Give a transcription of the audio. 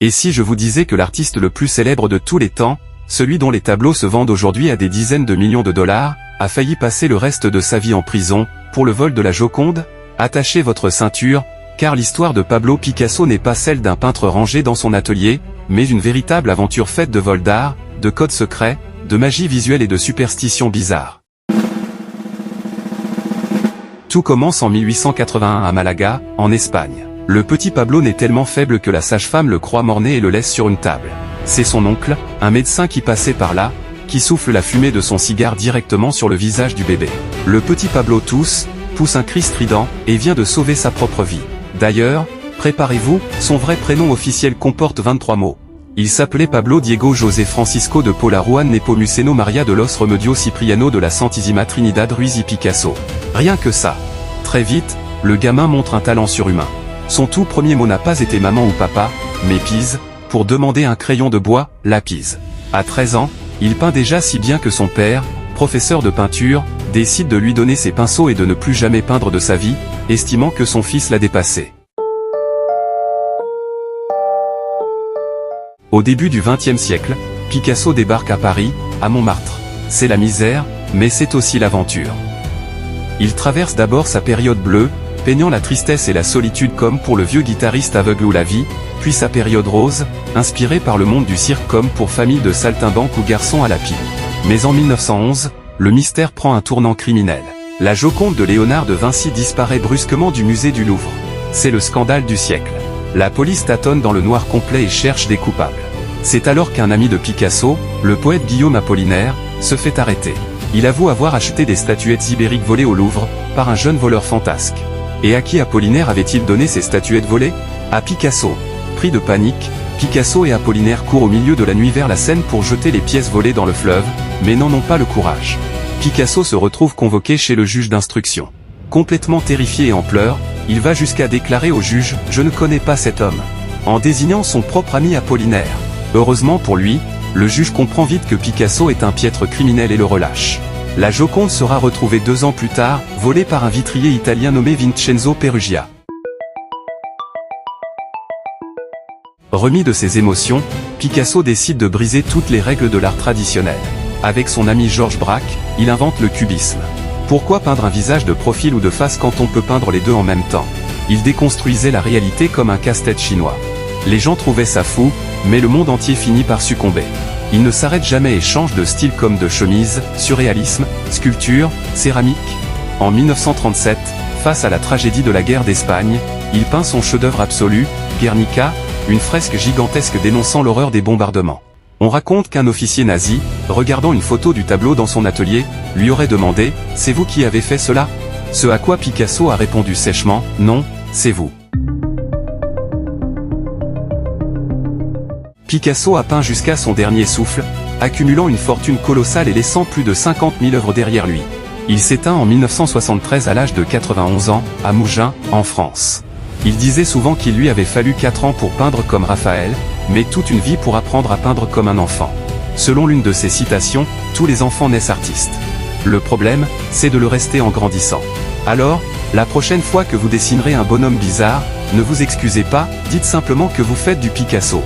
Et si je vous disais que l'artiste le plus célèbre de tous les temps, celui dont les tableaux se vendent aujourd'hui à des dizaines de millions de dollars, a failli passer le reste de sa vie en prison, pour le vol de la Joconde? Attachez votre ceinture, car l'histoire de Pablo Picasso n'est pas celle d'un peintre rangé dans son atelier, mais une véritable aventure faite de vols d'art, de codes secrets, de magie visuelle et de superstitions bizarres. Tout commence en 1881 à Malaga, en Espagne. Le petit Pablo n'est tellement faible que la sage-femme le croit mort-né et le laisse sur une table. C'est son oncle, un médecin qui passait par là, qui souffle la fumée de son cigare directement sur le visage du bébé. Le petit Pablo tousse, pousse un cri strident, et vient de sauver sa propre vie. D'ailleurs, préparez-vous, son vrai prénom officiel comporte 23 mots. Il s'appelait Pablo Diego José Francisco de Paula Juan Nepomuceno Maria de los Remedios Cipriano de la Santísima Trinidad Ruiz y Picasso. Rien que ça. Très vite, le gamin montre un talent surhumain. Son tout premier mot n'a pas été maman ou papa, mais pise, pour demander un crayon de bois, lapis. À 13 ans, il peint déjà si bien que son père, professeur de peinture, décide de lui donner ses pinceaux et de ne plus jamais peindre de sa vie, estimant que son fils l'a dépassé. Au début du XXe siècle, Picasso débarque à Paris, à Montmartre. C'est la misère, mais c'est aussi l'aventure. Il traverse d'abord sa période bleue, peignant la tristesse et la solitude comme pour le vieux guitariste aveugle ou la vie, puis sa période rose, inspirée par le monde du cirque comme pour famille de saltimbanques ou garçons à la pile. Mais en 1911, le mystère prend un tournant criminel. La Joconde de Léonard de Vinci disparaît brusquement du musée du Louvre. C'est le scandale du siècle. La police tâtonne dans le noir complet et cherche des coupables. C'est alors qu'un ami de Picasso, le poète Guillaume Apollinaire, se fait arrêter. Il avoue avoir acheté des statuettes ibériques volées au Louvre, par un jeune voleur fantasque. Et à qui Apollinaire avait-il donné ces statuettes volées? À Picasso. Pris de panique, Picasso et Apollinaire courent au milieu de la nuit vers la Seine pour jeter les pièces volées dans le fleuve, mais n'en ont pas le courage. Picasso se retrouve convoqué chez le juge d'instruction. Complètement terrifié et en pleurs, il va jusqu'à déclarer au juge « Je ne connais pas cet homme », en désignant son propre ami Apollinaire. Heureusement pour lui, le juge comprend vite que Picasso est un piètre criminel et le relâche. La Joconde sera retrouvée 2 ans plus tard, volée par un vitrier italien nommé Vincenzo Peruggia. Remis de ses émotions, Picasso décide de briser toutes les règles de l'art traditionnel. Avec son ami Georges Braque, il invente le cubisme. Pourquoi peindre un visage de profil ou de face quand on peut peindre les deux en même temps? Il déconstruisait la réalité comme un casse-tête chinois. Les gens trouvaient ça fou, mais le monde entier finit par succomber. Il ne s'arrête jamais et change de style comme de chemise, surréalisme, sculpture, céramique. En 1937, face à la tragédie de la guerre d'Espagne, il peint son chef-d'œuvre absolu, Guernica, une fresque gigantesque dénonçant l'horreur des bombardements. On raconte qu'un officier nazi, regardant une photo du tableau dans son atelier, lui aurait demandé « C'est vous qui avez fait cela ?» Ce à quoi Picasso a répondu sèchement « Non, c'est vous ». Picasso a peint jusqu'à son dernier souffle, accumulant une fortune colossale et laissant plus de 50 000 œuvres derrière lui. Il s'éteint en 1973 à l'âge de 91 ans, à Mougins, en France. Il disait souvent qu'il lui avait fallu 4 ans pour peindre comme Raphaël, mais toute une vie pour apprendre à peindre comme un enfant. Selon l'une de ses citations, tous les enfants naissent artistes. Le problème, c'est de le rester en grandissant. Alors, la prochaine fois que vous dessinerez un bonhomme bizarre, ne vous excusez pas, dites simplement que vous faites du Picasso.